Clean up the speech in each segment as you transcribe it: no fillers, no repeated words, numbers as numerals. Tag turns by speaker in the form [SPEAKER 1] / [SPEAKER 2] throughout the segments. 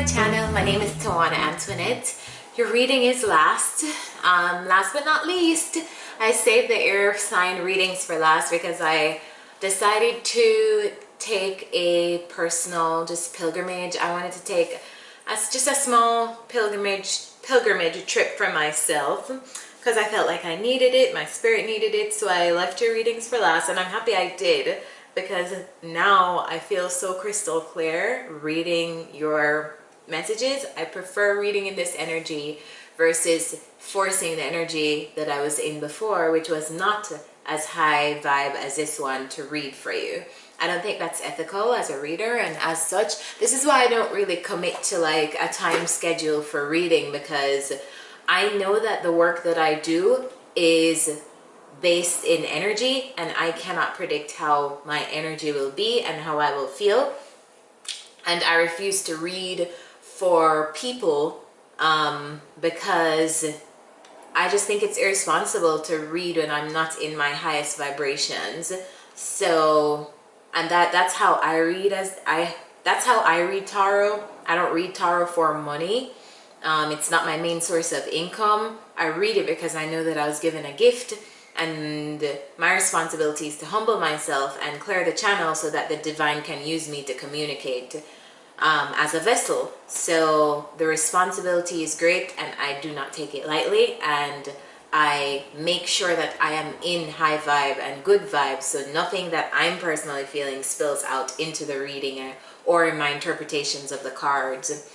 [SPEAKER 1] channel. My name is Tawana Antoinette. Your reading is last. Last but not least, I saved the air sign readings for last because I decided to take a personal pilgrimage. I wanted to take just a small pilgrimage trip for myself because I felt like I needed it, my spirit needed it, so I left your readings for last, and I'm happy I did because now I feel so crystal clear reading your messages. I prefer reading in this energy versus forcing the energy that I was in before, which was not as high vibe as this one to read for you. I don't think that's ethical as a reader, and as such, this is why I don't really commit to like a time schedule for reading, because I know that the work that I do is based in energy, and I cannot predict how my energy will be and how I will feel. And I refuse to read for people because I just think it's irresponsible to read when I'm not in my highest vibrations. So, and that's how I read that's how I read tarot. I don't read tarot for money. It's not my main source of income. I read it because I know that I was given a gift, and my responsibility is to humble myself and clear the channel so that the divine can use me to communicate as a vessel. So the responsibility is great, and I do not take it lightly, and I make sure that I am in high vibe and good vibe, so nothing that I'm personally feeling spills out into the reading or in my interpretations of the cards.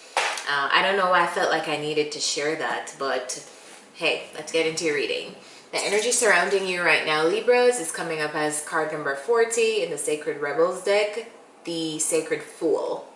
[SPEAKER 1] I don't know why I felt like I needed to share that, but hey, let's get into your reading. The energy surrounding you right now, Libras, is coming up as card number 40 in the Sacred Rebels deck, the Sacred Fool.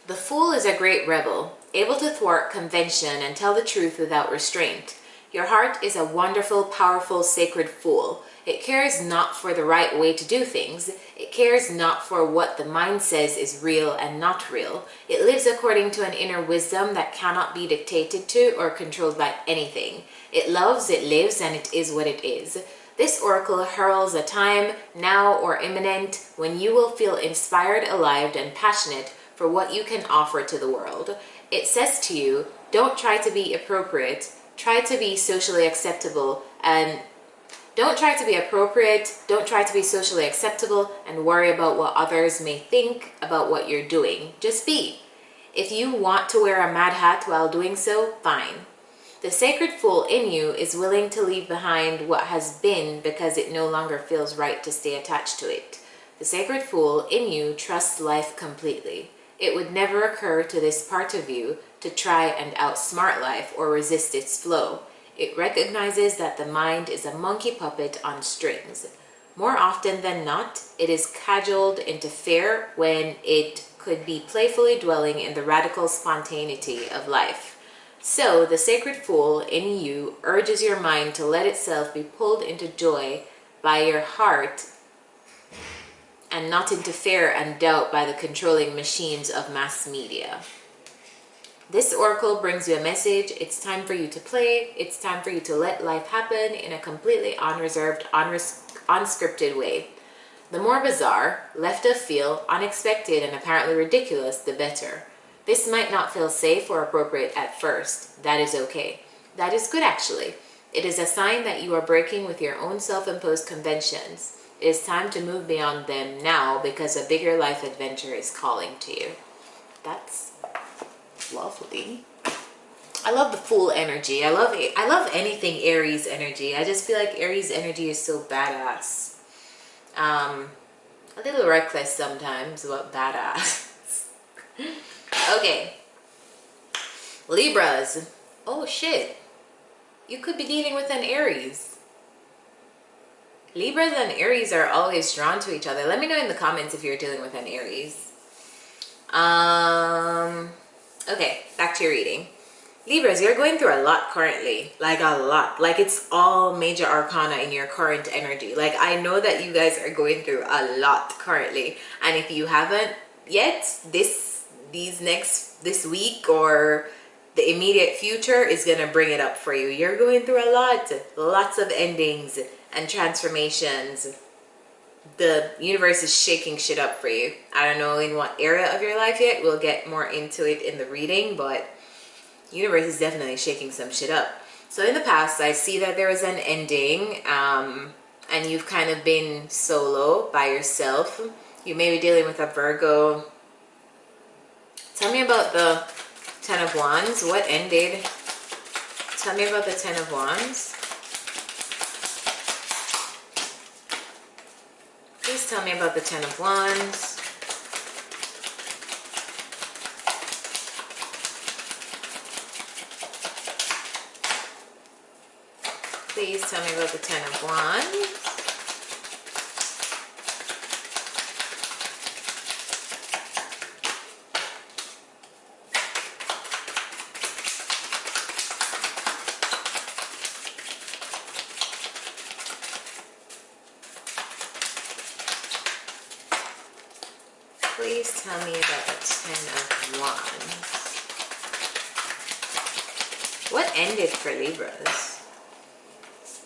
[SPEAKER 1] The Fool is a great rebel, able to thwart convention and tell the truth without restraint. Your heart is a wonderful, powerful, sacred fool. It cares not for the right way to do things. It cares not for what the mind says is real and not real. It lives according to an inner wisdom that cannot be dictated to or controlled by anything. It loves, it lives, and it is what it is. This oracle heralds a time, now or imminent, when you will feel inspired, alive, and passionate for what you can offer to the world. It says to you, don't try to be appropriate, try to be socially acceptable, and don't try to be appropriate, don't try to be socially acceptable and worry about what others may think about what you're doing. Just be. If you want to wear a mad hat while doing so, fine. The sacred fool in you is willing to leave behind what has been because it no longer feels right to stay attached to it. The sacred fool in you trusts life completely. It would never occur to this part of you to try and outsmart life or resist its flow. It recognizes that the mind is a monkey puppet on strings. More often than not, it is cajoled into fear when it could be playfully dwelling in the radical spontaneity of life. So, the sacred fool in you urges your mind to let itself be pulled into joy by your heart and not into fear and doubt by the controlling machines of mass media. This oracle brings you a message. It's time for you to play. It's time for you to let life happen in a completely unreserved, unscripted way. The more bizarre, left of field, unexpected, and apparently ridiculous, the better. This might not feel safe or appropriate at first. That is okay. That is good, actually. It is a sign that you are breaking with your own self-imposed conventions. It is time to move beyond them now because a bigger life adventure is calling to you. That's lovely. I love the Fool energy. I love anything Aries energy. I just feel like Aries energy is so badass. A little reckless sometimes, but badass. Okay. Libras. Oh shit. You could be dealing with an Aries. Libras and Aries are always drawn to each other. Let me know in the comments if you're dealing with an Aries. Okay, back to your reading. Libras, you're going through a lot currently. Like a lot. Like it's all major arcana in your current energy. Like I know that you guys are going through a lot currently. And if you haven't yet, this week or the immediate future is going to bring it up for you. You're going through a lot, lots of endings and transformations. The universe is shaking shit up for you. I don't know in what area of your life yet. We'll get more into it in the reading, but the universe is definitely shaking some shit up. So in the past, I see that there was an ending, and you've kind of been solo by yourself. You may be dealing with a Virgo. Tell me about the Ten of Wands. What ended? Tell me about the Ten of Wands. Please tell me about the Ten of Wands. Please tell me about the Ten of Wands. Please tell me about the Ten of Wands. What ended for Libras?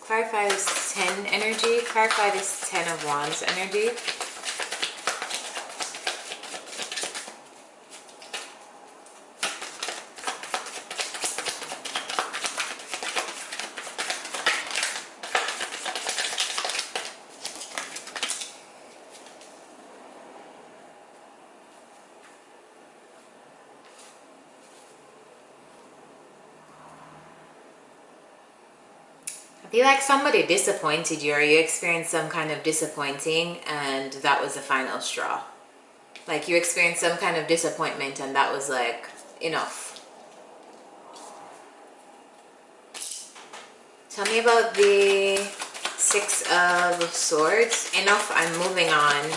[SPEAKER 1] Clarify this 10 energy. Clarify this 10 of Wands energy. I feel like somebody disappointed you, or you experienced some kind of disappointing and that was the final straw. Like you experienced some kind of disappointment and that was like enough. Tell me about the Six of Swords. Enough, I'm moving on.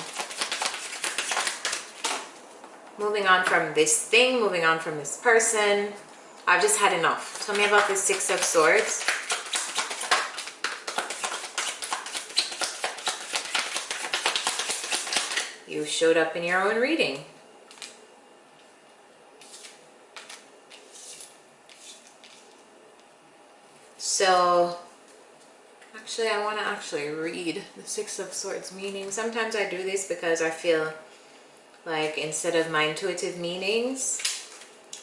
[SPEAKER 1] Moving on from this thing, moving on from this person. I've just had enough. Tell me about the Six of Swords. You showed up in your own reading. So, actually, I want to actually read the Six of Swords meaning. Sometimes I do this because I feel like instead of my intuitive meanings,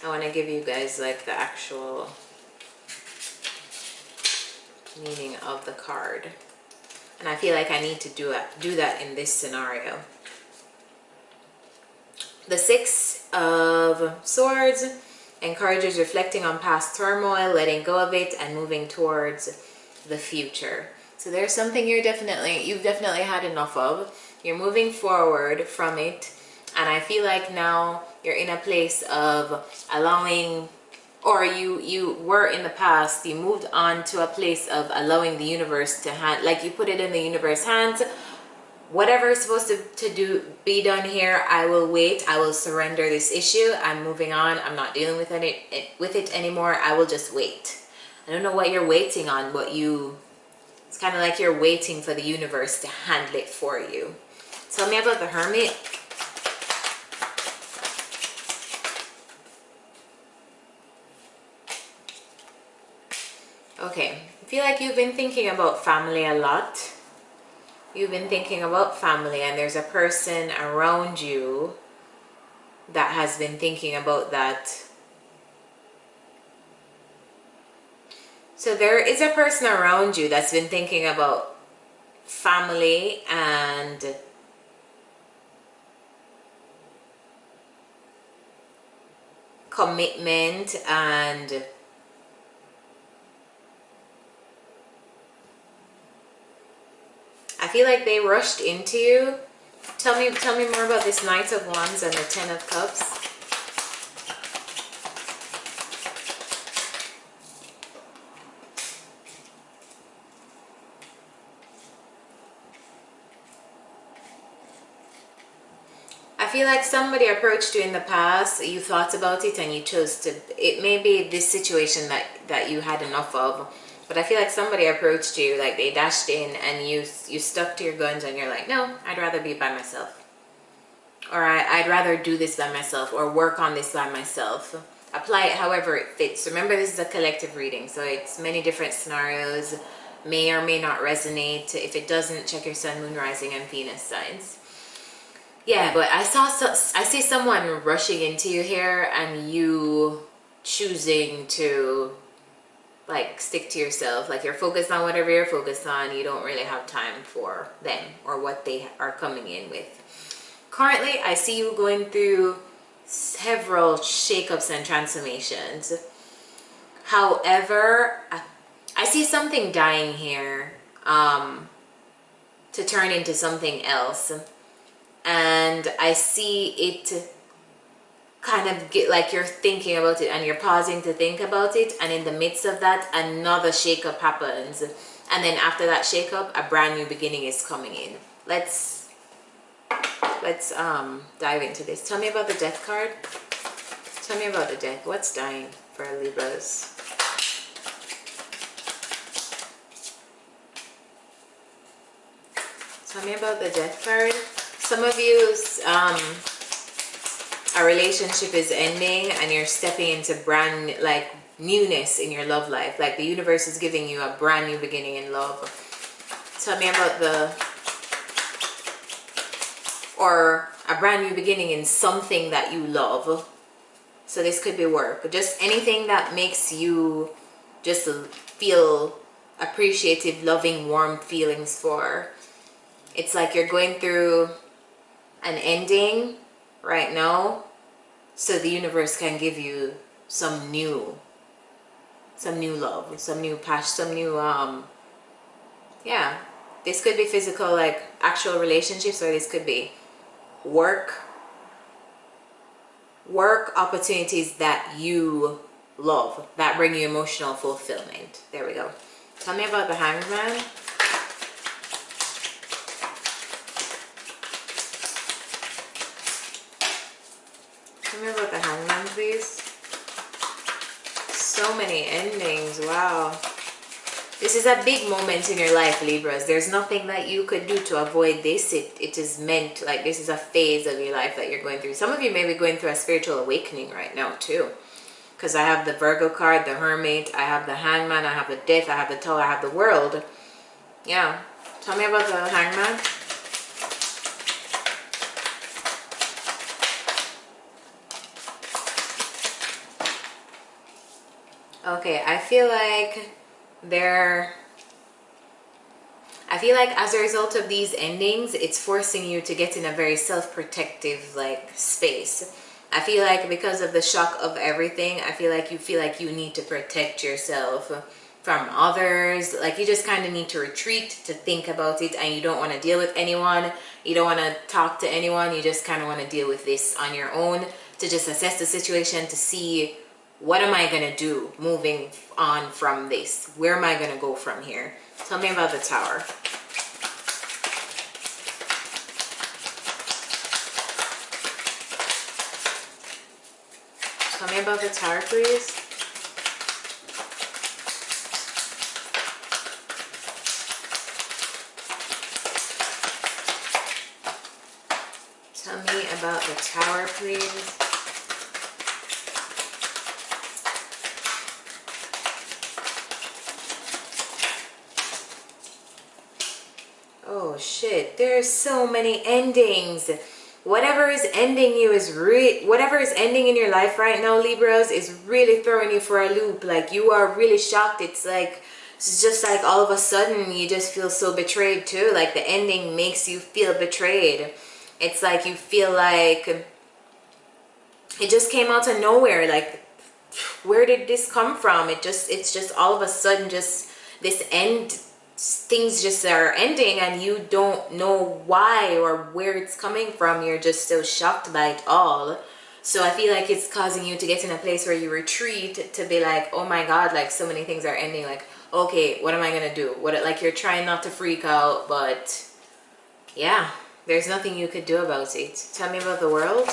[SPEAKER 1] I want to give you guys like the actual meaning of the card. And I feel like I need to do that in this scenario. The Six of Swords encourages reflecting on past turmoil, letting go of it, and moving towards the future. So there's something you've definitely had enough of. You're moving forward from it, and I feel like now you're in a place of allowing, or you were in the past, you moved on to a place of allowing the universe to like you put it in the universe's hands. Whatever is supposed to be done here, I will wait. I will surrender this issue. I'm moving on. I'm not dealing with it anymore. I will just wait. I don't know what you're waiting on, but it's kind of like you're waiting for the universe to handle it for you. Tell me about the Hermit. Okay, I feel like you've been thinking about family a lot. You've been thinking about family, and there's a person around you that has been thinking about that. So there is a person around you that's been thinking about family and commitment, and I feel like they rushed into you. Tell me more about this Knight of Wands and the Ten of Cups. I feel like somebody approached you in the past, you thought about it and you chose to, it may be this situation that you had enough of. But I feel like somebody approached you, like they dashed in and you stuck to your guns and you're like, no, I'd rather be by myself. Or I'd rather do this by myself or work on this by myself. apply it however it fits. Remember, this is a collective reading, so it's many different scenarios, may or may not resonate. If it doesn't, check your sun, moon, rising, and Venus signs. Yeah, but I see someone rushing into you here, and you choosing to like stick to yourself. Like, you're focused on whatever you're focused on. You don't really have time for them or what they are coming in with. Currently, I see you going through several shakeups and transformations. However, I see something dying here to turn into something else. And I see it kind of get like you're thinking about it and you're pausing to think about it. And in the midst of that, another shakeup happens. And then after that shakeup, a brand new beginning is coming in. Let's dive into this. Tell me about the death card. Tell me about the death. What's dying for Libras? Tell me about the death card. Some of you's a relationship is ending and you're stepping into brand like newness in your love life. Like, the universe is giving you a brand new beginning in love. Tell me about or a brand new beginning in something that you love. So this could be work, just anything that makes you just feel appreciative, loving, warm feelings for. It's like you're going through an ending right now, so the universe can give you some new love, some new passion, some new yeah, this could be physical, like actual relationships, or this could be work opportunities that you love, that bring you emotional fulfillment. There we go. Tell me about the Hanged Man. Tell me about the Hanged Man, please. So many endings. Wow. This is a big moment in your life, Libras. There's nothing that you could do to avoid this. It is meant, like, this is a phase of your life that you're going through. Some of you may be going through a spiritual awakening right now too. Because I have the Virgo card, the Hermit, I have the Hangman, I have the Death, I have the Tower, I have the World. Yeah. Tell me about the Hangman. Okay, I feel like as a result of these endings, it's forcing you to get in a very self-protective like space. I feel like because of the shock of everything, I feel like you need to protect yourself from others. Like, you just kind of need to retreat to think about it, and you don't want to deal with anyone. You don't want to talk to anyone. You just kind of want to deal with this on your own, to just assess the situation, to see, what am I going to do moving on from this? Where am I going to go from here? Tell me about the Tower. Tell me about the Tower, please. Tell me about the Tower, please. Oh shit, there's so many endings. Whatever is ending you is whatever is ending in your life right now, Libras, is really throwing you for a loop. Like, you are really shocked. It's just like all of a sudden you just feel so betrayed too. Like, the ending makes you feel betrayed. It's like you feel like it just came out of nowhere. Like, where did this come from? It's just all of a sudden, just this end, things just are ending, and you don't know why or where it's coming from. You're just so shocked by it all. So I feel like it's causing you to get in a place where you retreat, to be like, oh my god, like, so many things are ending. Like, okay, what am I gonna do? Like, you're trying not to freak out, but yeah, there's nothing you could do about it. Tell me about the World.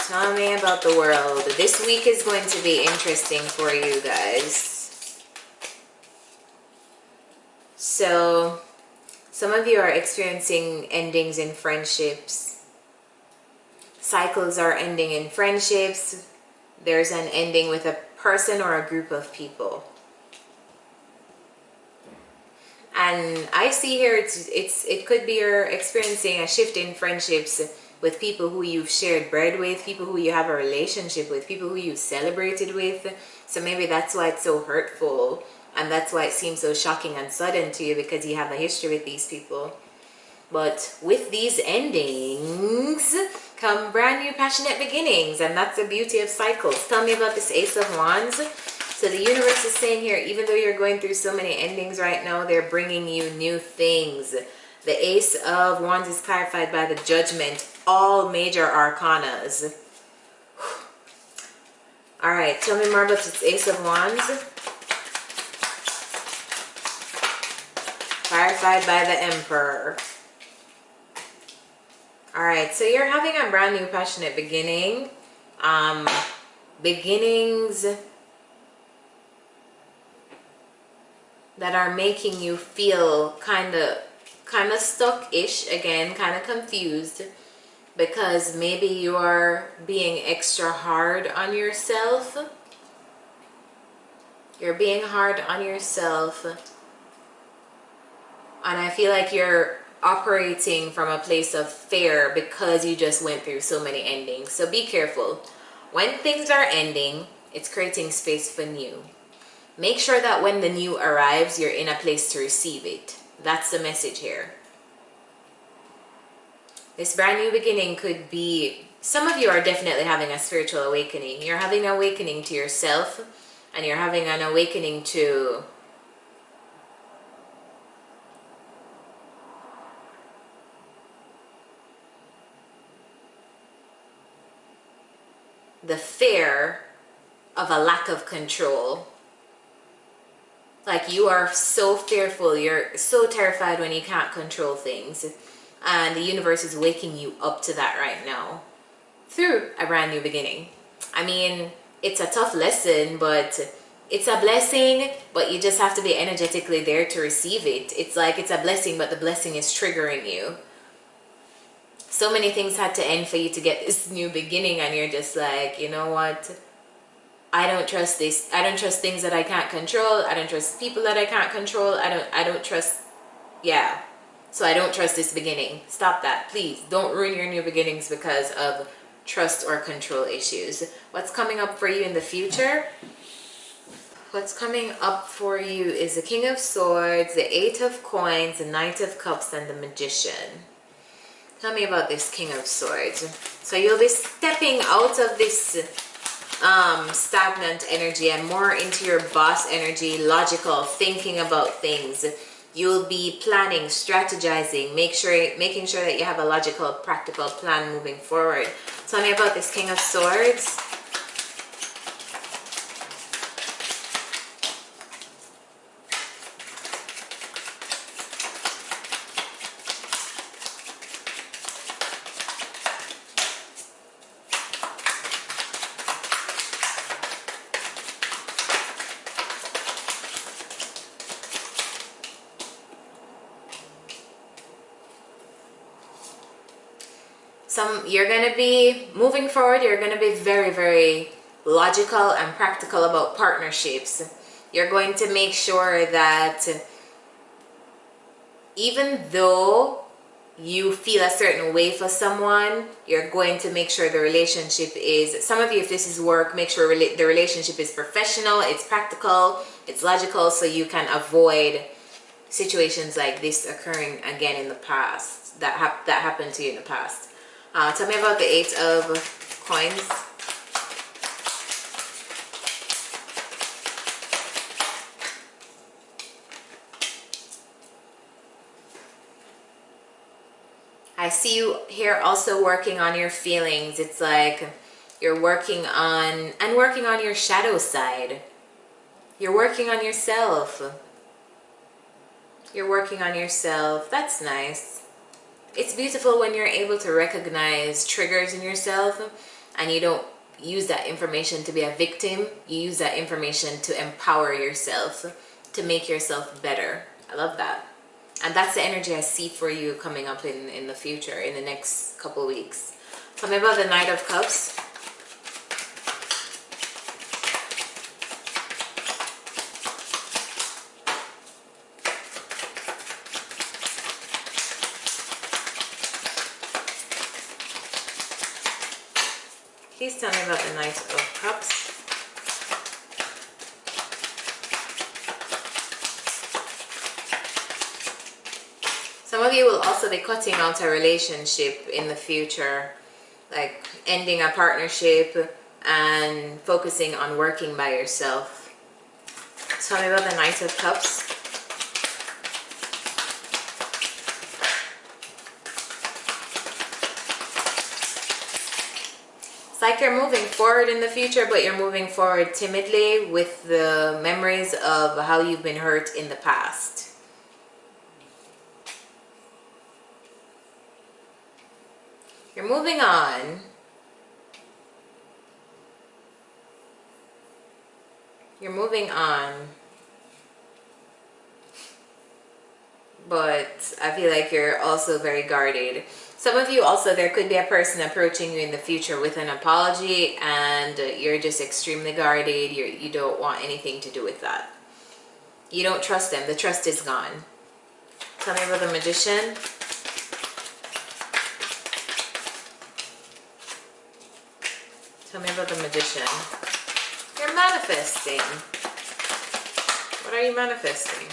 [SPEAKER 1] Tell me about the World. This week is going to be interesting for you guys. So, some of you are experiencing endings in friendships. Cycles are ending in friendships. There's an ending with a person or a group of people. And I see here it could be you're experiencing a shift in friendships with people who you've shared bread with, people who you have a relationship with, people who you've celebrated with. So maybe that's why it's so hurtful, and that's why it seems so shocking and sudden to you, because you have a history with these people. But with these endings come brand new passionate beginnings, and that's the beauty of cycles. Tell me about this Ace of Wands. So the universe is saying here, even though you're going through so many endings right now, they're bringing you new things. The Ace of Wands is clarified by the Judgment, all major arcanas. All right, tell me more about this Ace of Wands. Clarified by the Emperor. All right, so you're having a brand new passionate beginning. Beginnings that are making you feel kind of stuck-ish, again, kind of confused, because maybe you are being extra hard on yourself. You're being hard on yourself, and I feel like you're operating from a place of fear because you just went through so many endings. So be careful. When things are ending, it's creating space for new. Make sure that when the new arrives, you're in a place to receive it. That's the message here. This brand new beginning could be, some of you are definitely having a spiritual awakening. You're having an awakening to yourself, and you're having an awakening to the fear of a lack of control. Like, you are so fearful, you're so terrified when you can't control things, and the universe is waking you up to that right now through a brand new beginning. I mean, it's a tough lesson, but it's a blessing, but you just have to be energetically there to receive it. It's like it's a blessing, but the blessing is triggering you. So many things had to end for you to get this new beginning, and you're just like, you know what? I don't trust this. I don't trust things that I can't control. I don't trust people that I can't control. I don't trust, yeah. So I don't trust this beginning. Stop that, please. Don't ruin your new beginnings because of trust or control issues. What's coming up for you in the future? What's coming up for you is the King of Swords, the Eight of Coins, the Knight of Cups, and the Magician. Tell me about this King of Swords. So you'll be stepping out of this stagnant energy and more into your boss energy, logical, thinking about things. You'll be planning, strategizing, making sure that you have a logical, practical plan moving forward. Tell me about this King of Swords. You're going to be moving forward. You're going to be very, very logical and practical about partnerships. You're going to make sure that even though you feel a certain way for someone, you're going to make sure the relationship is, some of you, if this is work, make sure the relationship is professional, it's practical, it's logical, so you can avoid situations like this occurring again in the past, that happened to you in the past. Tell me about the Eight of Coins. I see you here also working on your feelings. It's like you're working on your shadow side. You're working on yourself. You're working on yourself. That's nice. It's beautiful when you're able to recognize triggers in yourself and you don't use that information to be a victim. You use that information to empower yourself, to make yourself better. I love that. And that's the energy I see for you coming up in the future, in the next couple weeks. Tell me about the Knight of Cups. Please tell me about the Knight of Cups. Some of you will also be cutting out a relationship in the future, like ending a partnership and focusing on working by yourself. Tell me about the Knight of Cups. It's like you're moving forward in the future, but you're moving forward timidly with the memories of how you've been hurt in the past. You're moving on. You're moving on. But I feel like you're also very guarded. Some of you also, there could be a person approaching you in the future with an apology and you're just extremely guarded. You don't want anything to do with that. You don't trust them. The trust is gone. Tell me about the Magician. Tell me about the Magician. You're manifesting. What are you manifesting?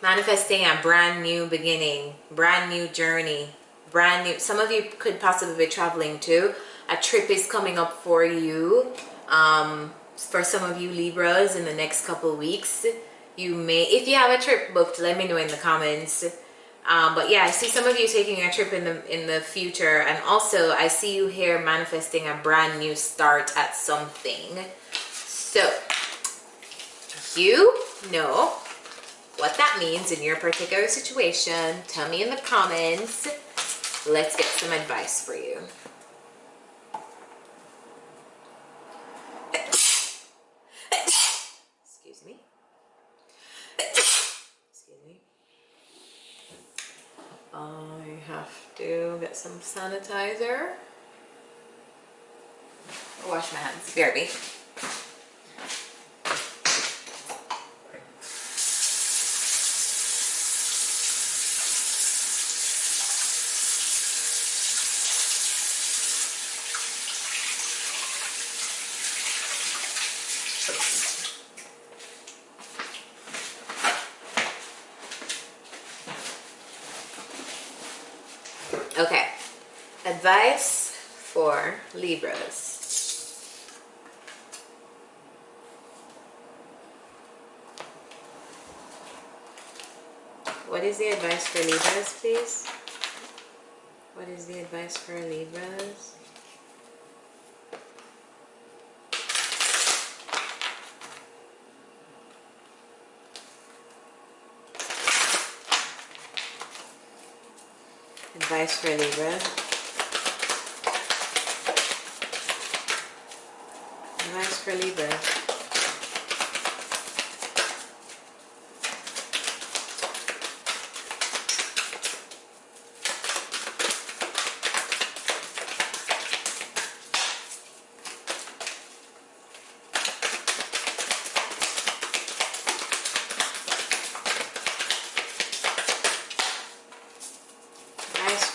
[SPEAKER 1] Manifesting a brand new beginning, brand new journey, brand new. Some of you could possibly be traveling too. A trip is coming up for you. For some of you Libras, in the next couple weeks, you may, if you have a trip booked, let me know in the comments. But yeah, I see some of you taking a trip in the future, and also I see you here manifesting a brand new start at something. So you know what that means in your particular situation. Tell me in the comments. Let's get some advice for you. Excuse me. Excuse me. I have to get some sanitizer. Wash my hands. BRB. Okay, advice for Libras. What is the advice for Libras, please? What is the advice for Libras? Advice for Libra. Advice for Libra.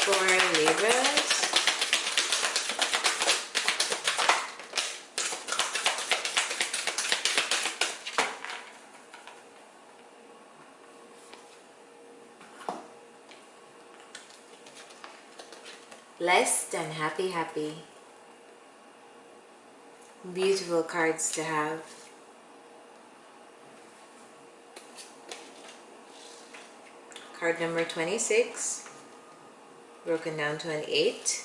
[SPEAKER 1] For Libras. Blessed and happy, happy. Beautiful cards to have. Card number 26. Broken down to an 8.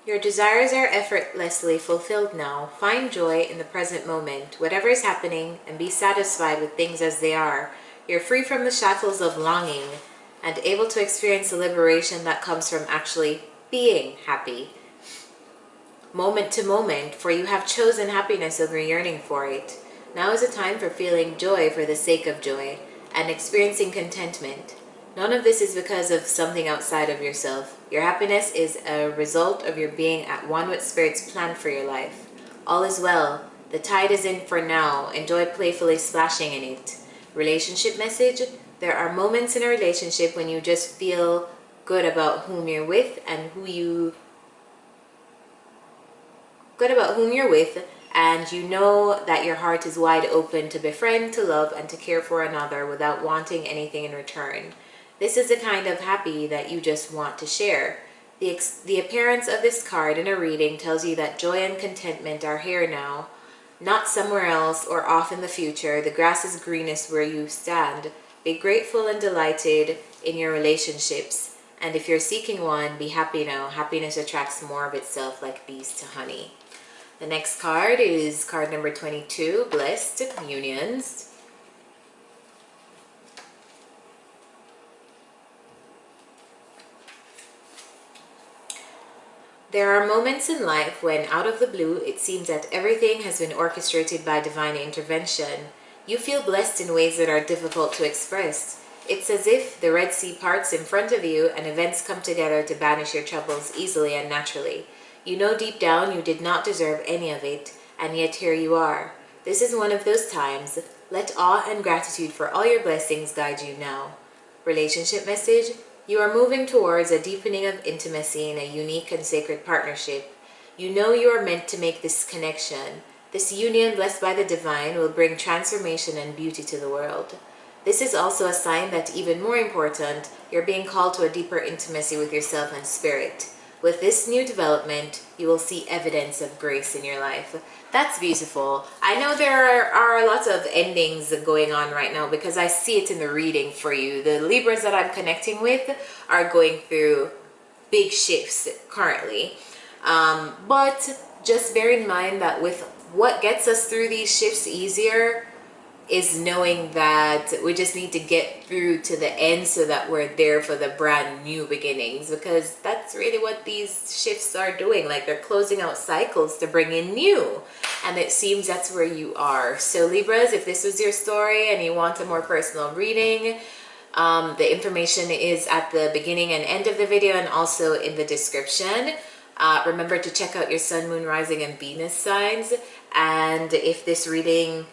[SPEAKER 1] Your desires are effortlessly fulfilled now. Find joy in the present moment, whatever is happening, and be satisfied with things as they are. You're free from the shackles of longing and able to experience the liberation that comes from actually being happy. Moment to moment, for you have chosen happiness over yearning for it. Now is a time for feeling joy for the sake of joy and experiencing contentment. None of this is because of something outside of yourself. Your happiness is a result of your being at one with Spirit's plan for your life. All is well. The tide is in for now. Enjoy playfully splashing in it. Relationship message: there are moments in a relationship when you just feel good about whom you're with and and you know that your heart is wide open to befriend, to love, and to care for another without wanting anything in return. This is the kind of happy that you just want to share. The appearance of this card in a reading tells you that joy and contentment are here now, not somewhere else or off in the future. The grass is greenest where you stand. Be grateful and delighted in your relationships. And if you're seeking one, be happy now. Happiness attracts more of itself like bees to honey. The next card is card number 22, Blessed Unions. There are moments in life when, out of the blue, it seems that everything has been orchestrated by divine intervention. You feel blessed in ways that are difficult to express. It's as if the Red Sea parts in front of you and events come together to banish your troubles easily and naturally. You know deep down you did not deserve any of it, and yet here you are. This is one of those times. Let awe and gratitude for all your blessings guide you now. Relationship message: you are moving towards a deepening of intimacy in a unique and sacred partnership. You know you are meant to make this connection. This union, blessed by the divine, will bring transformation and beauty to the world. This is also a sign that, even more important, you're being called to a deeper intimacy with yourself and spirit. With this new development, you will see evidence of grace in your life. That's beautiful. I know there are lots of endings going on right now because I see it in the reading for you. The Libras that I'm connecting with are going through big shifts currently. But just bear in mind that with what gets us through these shifts easier is knowing that we just need to get through to the end so that we're there for the brand new beginnings, because that's really what these shifts are doing. Like, they're closing out cycles to bring in new, and it seems that's where you are. So Libras, if this was your story and you want a more personal reading, the information is at the beginning and end of the video and also in the description. Remember to check out your sun, moon, rising, and Venus signs. And if this reading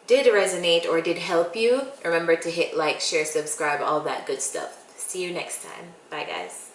[SPEAKER 1] did resonate or did help you, remember to hit like, share, subscribe, all that good stuff. See you next time. Bye, guys.